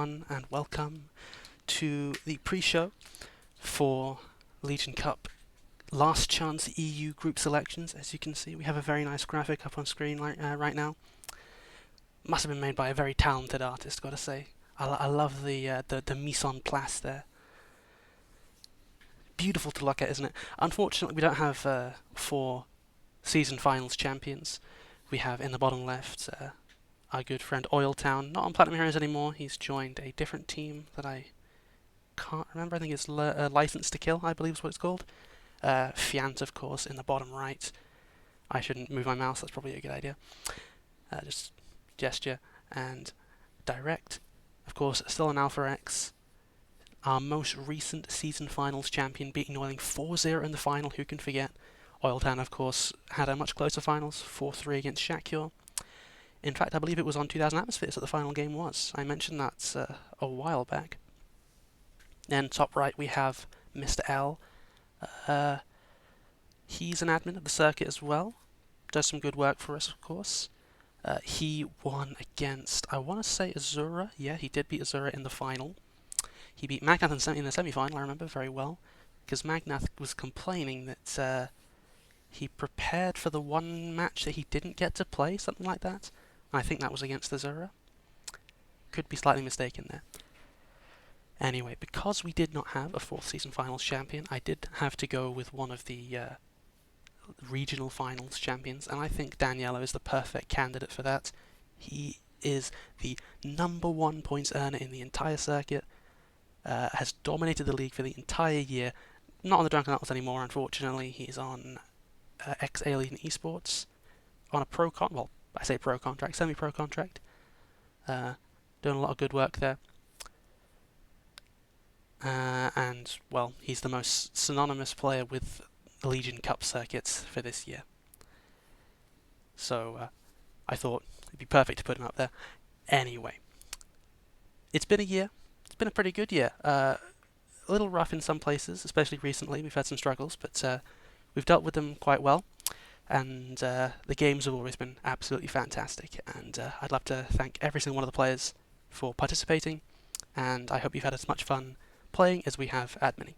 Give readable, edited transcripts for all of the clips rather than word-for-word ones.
everyone, and welcome to the pre-show for LegionCup Last Chance EU group selections. As you can see, we have a very nice graphic up on screen right now. Must have been made by a very talented artist, gotta say. I love the mise en place there. Beautiful to look at, isn't it? Unfortunately, we don't have 4 season finals champions. We have in the bottom left our good friend Oiltown, not on Platinum Heroes anymore. He's joined a different team that I can't remember. I think it's License to Kill, I believe is what it's called. Fiant, of course, in the bottom right. I shouldn't move my mouse, that's probably a good idea. Just gesture and direct. Of course, still an Alpha X. Our most recent season finals champion, beating Oiling 4-0 in the final, who can forget? Oiltown, of course, had a much closer finals, 4-3 against Shakur. In fact, I believe it was on 2000 Atmospheres that the final game was. I mentioned that a while back. And top right we have Mr. L. He's an admin of the circuit as well. Does some good work for us, of course. He won against, I want to say, Azura. Yeah, he did beat Azura in the final. He beat Magnath in the semi-final, I remember very well. Because Magnath was complaining that he prepared for the one match that he didn't get to play, something like that. I think that was against Azura. Could be slightly mistaken there. Anyway, because we did not have a 4th season finals champion, I did have to go with one of the regional finals champions, and I think Daniello is the perfect candidate for that. He is the #1 points earner in the entire circuit, has dominated the league for the entire year. Not on the Drunken Atlas anymore, unfortunately. He's on ex-Alien Esports, on a well, I say pro contract, semi-pro contract. Doing a lot of good work there. And, well, he's the most synonymous player with the Legion Cup circuits for this year. So, I thought it'd be perfect to put him up there. Anyway, it's been a year. It's been a pretty good year. A little rough in some places, especially recently. We've had some struggles, but we've dealt with them quite well. And the games have always been absolutely fantastic, and I'd love to thank every single one of the players for participating, and I hope you've had as much fun playing as we have adminning.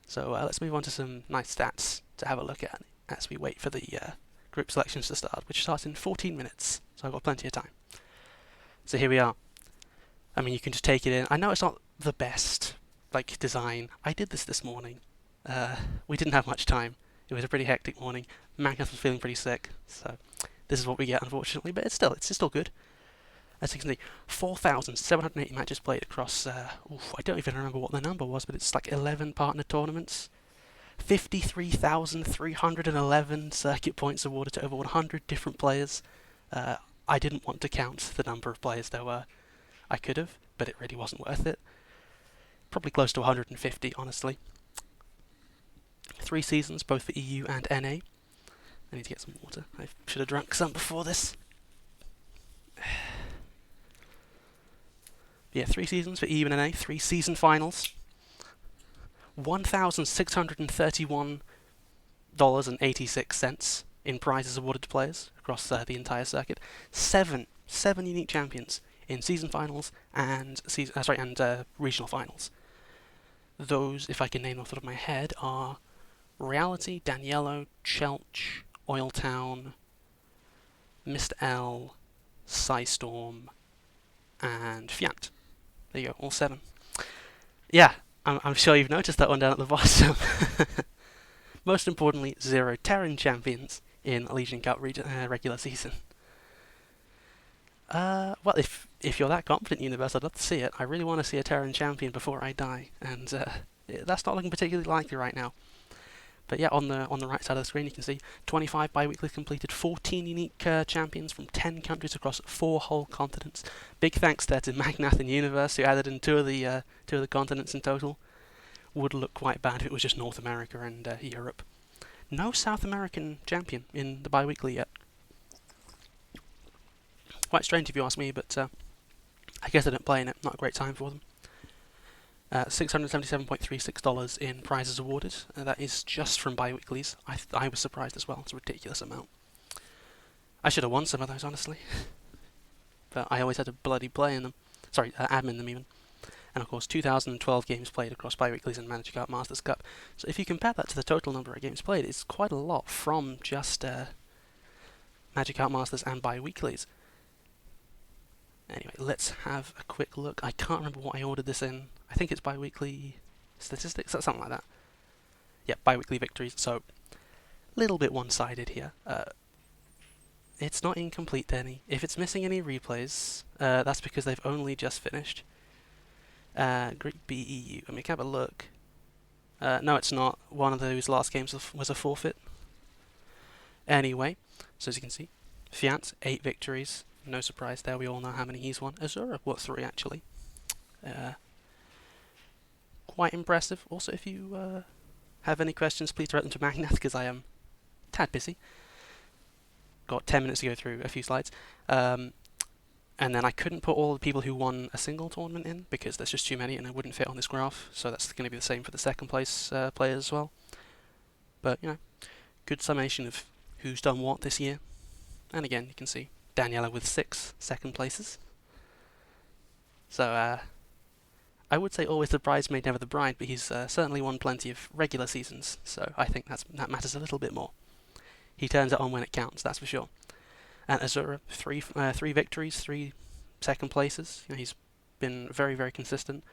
So let's move on to some nice stats to have a look at as we wait for the group selections to start, which starts in 14 minutes, so I've got plenty of time. So here we are. I mean, you can just take it in. I know it's not the best design. I did this morning. We didn't have much time. It was a pretty hectic morning. Magnath was feeling pretty sick, so this is what we get, unfortunately. But it's still good. As you can see, 4,780 matches played across. I don't even remember what the number was, but it's like 11 partner tournaments. 53,311 circuit points awarded to over 100 different players. I didn't want to count the number of players there were. I could have, but it really wasn't worth it. Probably close to 150, honestly. 3 seasons, both for EU and NA. I need to get some water. I should have drunk some before this. Yeah, 3 seasons for EU and NA, 3 season finals. $1,631.86 in prizes awarded to players across the entire circuit. 7 unique champions in season finals and regional finals. Those, if I can name them off the top of my head, are Reality, Daniello, Chelch, Oiltown, Mr. L, Psystorm, and Fiant. There you go, all 7. Yeah, I'm sure you've noticed that one down at the bottom. Most importantly, 0 Terran champions in LegionCup regular season. Well, if you're that confident, Universe, I'd love to see it. I really want to see a Terran champion before I die, and that's not looking particularly likely right now. But yeah, on the right side of the screen you can see 25 bi-weekly completed, 14 unique champions from 10 countries across 4 whole continents. Big thanks there to Magnath and Universe, who added in 2 of the continents in total. Would look quite bad if it was just North America and Europe. No South American champion in the bi-weekly yet. Quite strange if you ask me, but I guess I didn't play in it. Not a great time for them. $677.36 in prizes awarded. That is just from bi-weeklies. I was surprised as well. It's a ridiculous amount. I should have won some of those, honestly. But I always had to bloody play in them. sorry, admin them even. And of course 2012 games played across bi-weeklies and LegionCup Masters Cup. So if you compare that to the total number of games played, it's quite a lot from just LegionCup Masters and bi-weeklies. Anyway, let's have a quick look. I can't remember what I ordered this in. I think it's bi-weekly statistics, something like that. Yeah, bi-weekly victories, so a little bit one-sided here. It's not incomplete, Denny. If it's missing any replays, that's because they've only just finished. Group B EU. Let me have a look. No, it's not. One of those last games was a forfeit. Anyway, so as you can see, Fiat, 8 victories. No surprise there, we all know how many he's won. Azura, 3 actually. Quite impressive. Also, if you have any questions, please direct them to Magnath, because I am a tad busy. Got 10 minutes to go through a few slides. And then I couldn't put all the people who won a single tournament in, because there's just too many and it wouldn't fit on this graph, so that's going to be the same for the second place players as well. But, you know, good summation of who's done what this year. And again, you can see Daniela with 6 second places. So, I would say always the bridesmaid, never the bride, but he's certainly won plenty of regular seasons, so I think that matters a little bit more. He turns it on when it counts, that's for sure. And Azura, 3 victories, 3 second places. You know, he's been very, very consistent.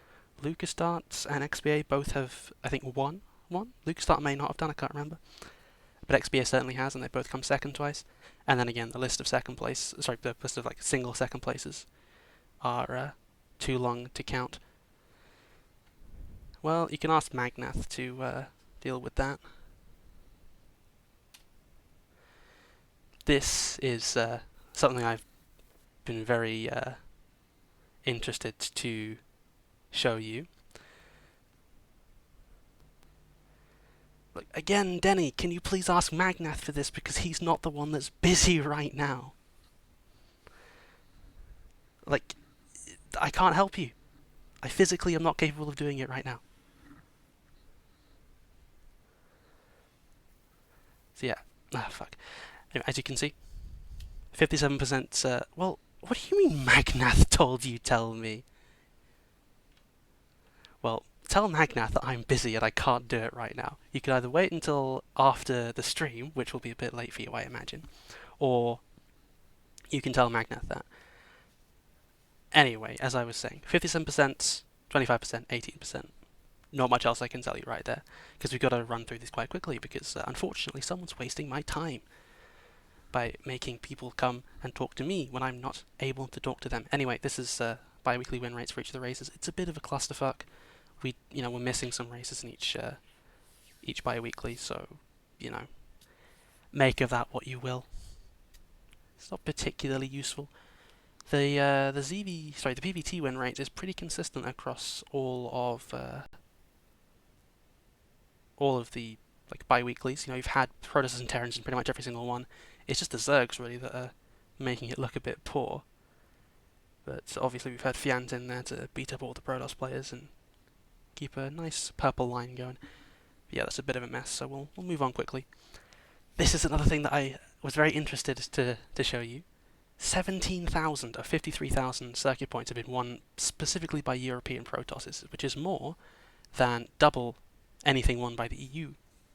LucasStart and XBA both have, I think, won. LucasStart may not have done, I can't remember. But XBA certainly has, and they both come second twice. And then again, the list of the list of like single second places are too long to count. Well, you can ask Magnath to deal with that. This is something I've been very interested to show you. Look, again, Denny, can you please ask Magnath for this, because he's not the one that's busy right now. Like, I can't help you. I physically am not capable of doing it right now. So yeah, fuck. Anyway, as you can see, 57%, well, what do you mean Magnath told you tell me? Well, tell Magnath that I'm busy and I can't do it right now. You can either wait until after the stream, which will be a bit late for you, I imagine, or you can tell Magnath that. Anyway, as I was saying, 57%, 25%, 18%. Not much else I can tell you right there, because we've got to run through this quite quickly, because unfortunately someone's wasting my time by making people come and talk to me when I'm not able to talk to them. Anyway, this is bi-weekly win rates for each of the races. It's a bit of a clusterfuck. We're missing some races in each bi-weekly, so make of that what you will. It's not particularly useful. The PVT win rate is pretty consistent across all of the bi-weeklies. You've had Protoss and Terrans in pretty much every single one. It's just the Zergs really that are making it look a bit poor. But obviously we've had Fiant in there to beat up all the Protoss players and keep a nice purple line going. But yeah, that's a bit of a mess, so we'll move on quickly. This is another thing that I was very interested to show you. 17,000 of 53,000 circuit points have been won specifically by European Protosses, which is more than double anything won by the EU.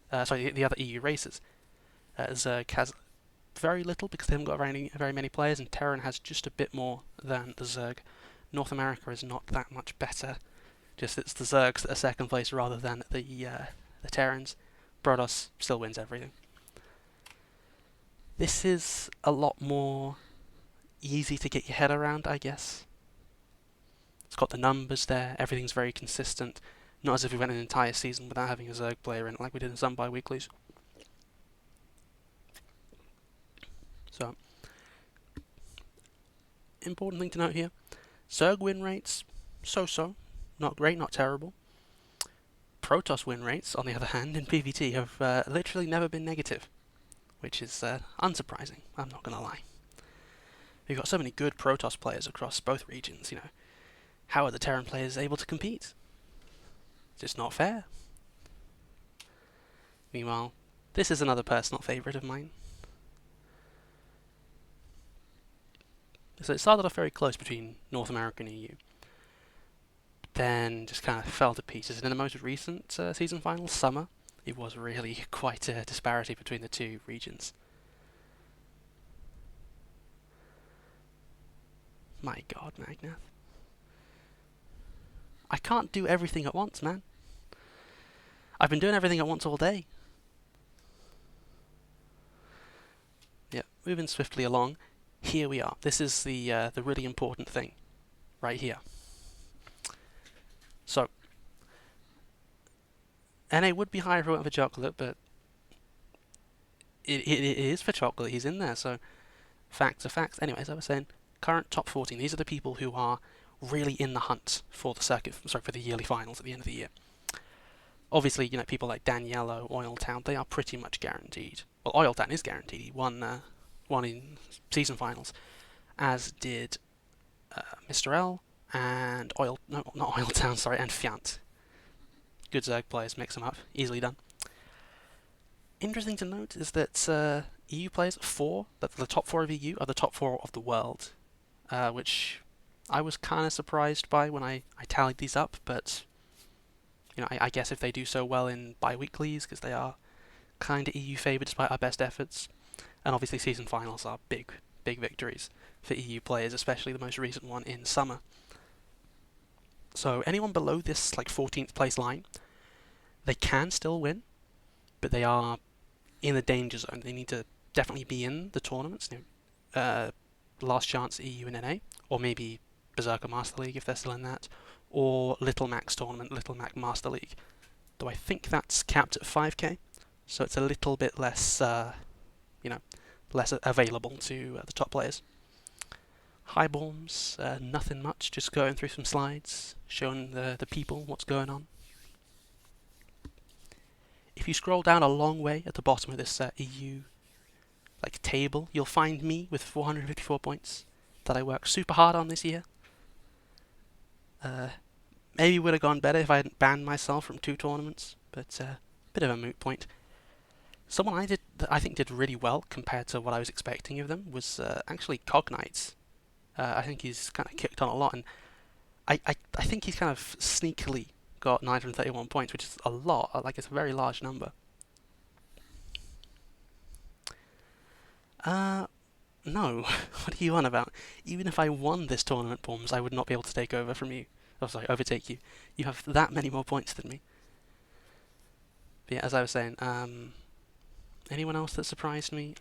The other EU races. Zerg has very little because they haven't got very many players, and Terran has just a bit more than the Zerg. North America is not that much better. Just it's the Zergs that are second place rather than the Terrans. Protoss still wins everything. This is a lot more easy to get your head around, I guess. It's got the numbers there, everything's very consistent. Not as if we went an entire season without having a Zerg player in it like we did in some bi-weeklies. So, important thing to note here, Zerg win rates, so-so, not great, not terrible. Protoss win rates, on the other hand, in PvT have literally never been negative, which is unsurprising, I'm not going to lie. We've got so many good Protoss players across both regions, how are the Terran players able to compete? It's just not fair. Meanwhile, this is another personal favourite of mine. So it started off very close between North America and EU. then just kind of fell to pieces. And in the most recent season final, summer, it was really quite a disparity between the two regions. My god, Magnath. I can't do everything at once, man. I've been doing everything at once all day. Yeah, moving swiftly along. Here we are. This is the really important thing, right here. So, NA would be higher if it weren't for Chocolate, but it is for Chocolate. He's in there, so facts are facts. Anyway, as I was saying, current top 14. These are the people who are really in the hunt for the for the yearly finals at the end of the year. Obviously, people like Daniello, Oiltown, they are pretty much guaranteed. Well, Oiltown is guaranteed. He won in season finals, as did Mr. L and not Oiltown, sorry, and Fiant. Good Zerg players, mix them up, easily done. Interesting to note is that EU players, the top 4 of EU are the top 4 of the world, which I was kind of surprised by when I tallied these up, but I guess if they do so well in bi-weeklies, because they are kind of EU favoured despite our best efforts, and obviously season finals are big victories for EU players, especially the most recent one in summer. So anyone below this 14th place line, they can still win, but they are in the danger zone. They need to definitely be in the tournaments, Last Chance EU and NA, or maybe Berserker Master League if they're still in that, or Little Mac's tournament, Little Mac Master League. Though I think that's capped at 5k, so it's a little bit less, less available to the top players. Highborns, nothing much, just going through some slides, showing the people what's going on. If you scroll down a long way at the bottom of this EU table, you'll find me with 454 points that I worked super hard on this year. Maybe would have gone better if I hadn't banned myself from 2 tournaments, but bit of a moot point. Someone I think did really well compared to what I was expecting of them was actually Cognites. I think he's kind of kicked on a lot, and I think he's kind of sneakily got 931 points, which is a lot. It's a very large number. No. What are you on about? Even if I won this tournament, Bombs, I would not be able to take over from you. Oh, sorry, overtake you. You have that many more points than me. But yeah, as I was saying, anyone else that surprised me?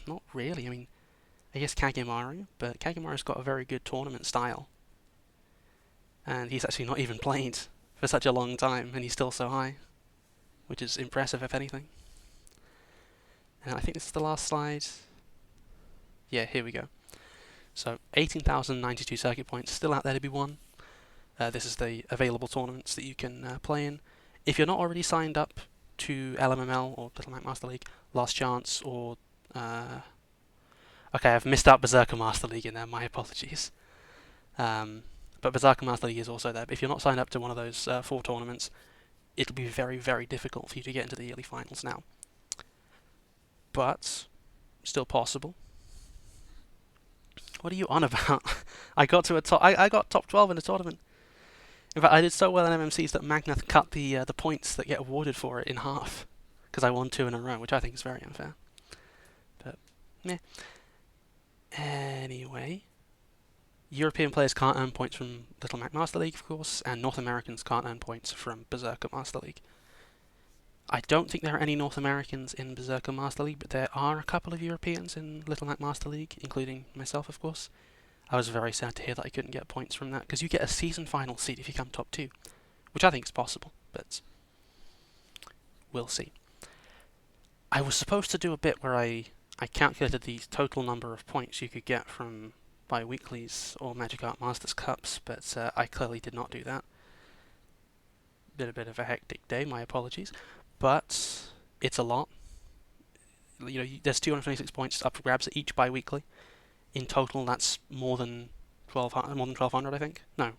Not really. I mean, I guess Kagemaru, but Kagemaru's got a very good tournament style. And he's actually not even played for such a long time, and he's still so high, which is impressive, if anything. And I think this is the last slide. Yeah, here we go. So 18,092 circuit points still out there to be won. This is the available tournaments that you can play in. If you're not already signed up to LMML or Little Mac Master League, Last Chance, or okay, I've missed out Berserker Master League in there. My apologies. But Berserker Master League is also there. But if you're not signed up to one of those 4 tournaments, it'll be very, very difficult for you to get into the yearly finals now. But still possible. What are you on about? I got to I got top 12 in the tournament. In fact, I did so well in MMCs that Magnath cut the points that get awarded for it in half, because I won 2 in a row, which I think is very unfair. But yeah. Anyway, European players can't earn points from Little Mac Master League, of course, and North Americans can't earn points from Berserker Master League. I don't think there are any North Americans in Berserker Master League, but there are a couple of Europeans in Little Mac Master League, including myself, of course. I was very sad to hear that I couldn't get points from that, because you get a season final seed if you come top 2, which I think is possible, but we'll see. I was supposed to do a bit where I calculated the total number of points you could get from bi-weeklies or Magic Art Masters Cups, but I clearly did not do that. Been a bit of a hectic day, my apologies, but it's a lot. There's 226 points up for grabs at each bi-weekly. In total, that's more than 1,200, I think. No,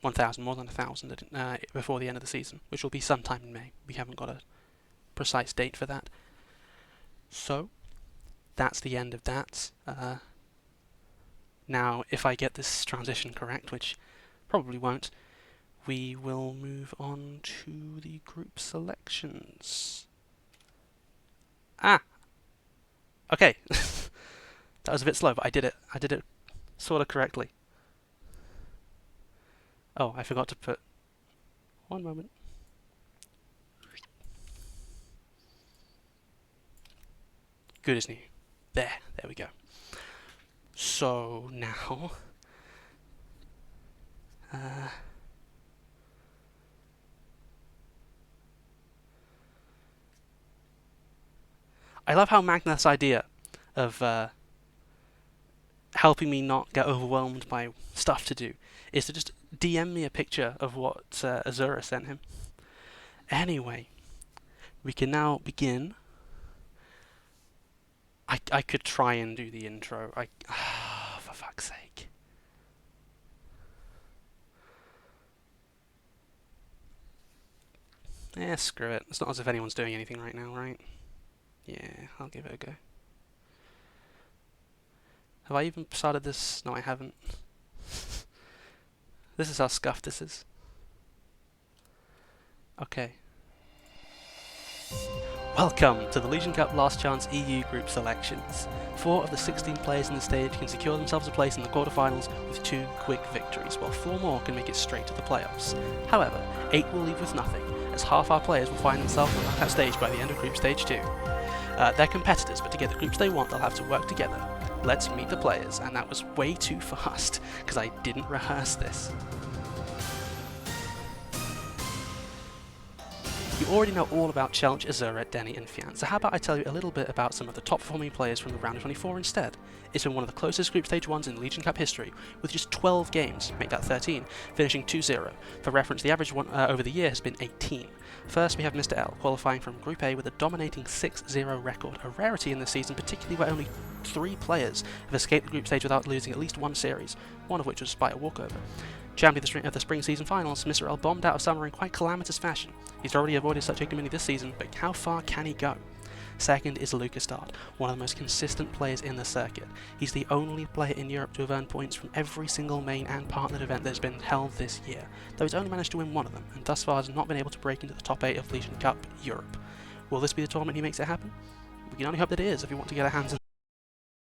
1,000, more than 1,000 before the end of the season, which will be sometime in May. We haven't got a precise date for that. So, that's the end of that. Now, if I get this transition correct, which probably won't. We will move on to the group selections. Ah! Okay. That was a bit slow, but I did it. I did it sort of correctly. Oh, I forgot to put... One moment. Good as new. There we go. So now... I love how Magnath's idea of helping me not get overwhelmed by stuff to do is to just DM me a picture of what Azura sent him. Anyway, we can now begin. I could try and do the intro. For fuck's sake. Screw it. It's not as if anyone's doing anything right now, right? Yeah, I'll give it a go. Have I even started this? No, I haven't. This is how scuffed this is. Okay. Welcome to the LegionCup Last Chance EU group selections. 4 of the 16 players in the stage can secure themselves a place in the quarterfinals with 2 quick victories, while 4 more can make it straight to the playoffs. However, 8 will leave with nothing, as half our players will find themselves on the knockout stage by the end of Group Stage 2. They're competitors, but to get the groups they want, they'll have to work together. Let's meet the players, and that was way too fast, because I didn't rehearse this. You already know all about Challenge, Azura, Denny and Fian, so how about I tell you a little bit about some of the top performing players from the round of 24 instead. It's been one of the closest group stage 1s in LegionCup history, with just 12 games, make that 13, finishing 2-0. For reference, the average one over the year has been 18. First we have Mr. L, qualifying from Group A with a dominating 6-0 record, a rarity in this season, particularly where only 3 players have escaped the group stage without losing at least one series, one of which was by a walkover. Champion of the spring season finals, Mr. L bombed out of summer in quite calamitous fashion. He's already avoided such ignominy this season, but how far can he go? Second is Lucas Dart, one of the most consistent players in the circuit. He's the only player in Europe to have earned points from every single main and partnered event that has been held this year, though he's only managed to win one of them, and thus far has not been able to break into the top 8 of LegionCup Europe. Will this be the tournament he makes it happen? We can only hope that it is if we want to get our hands on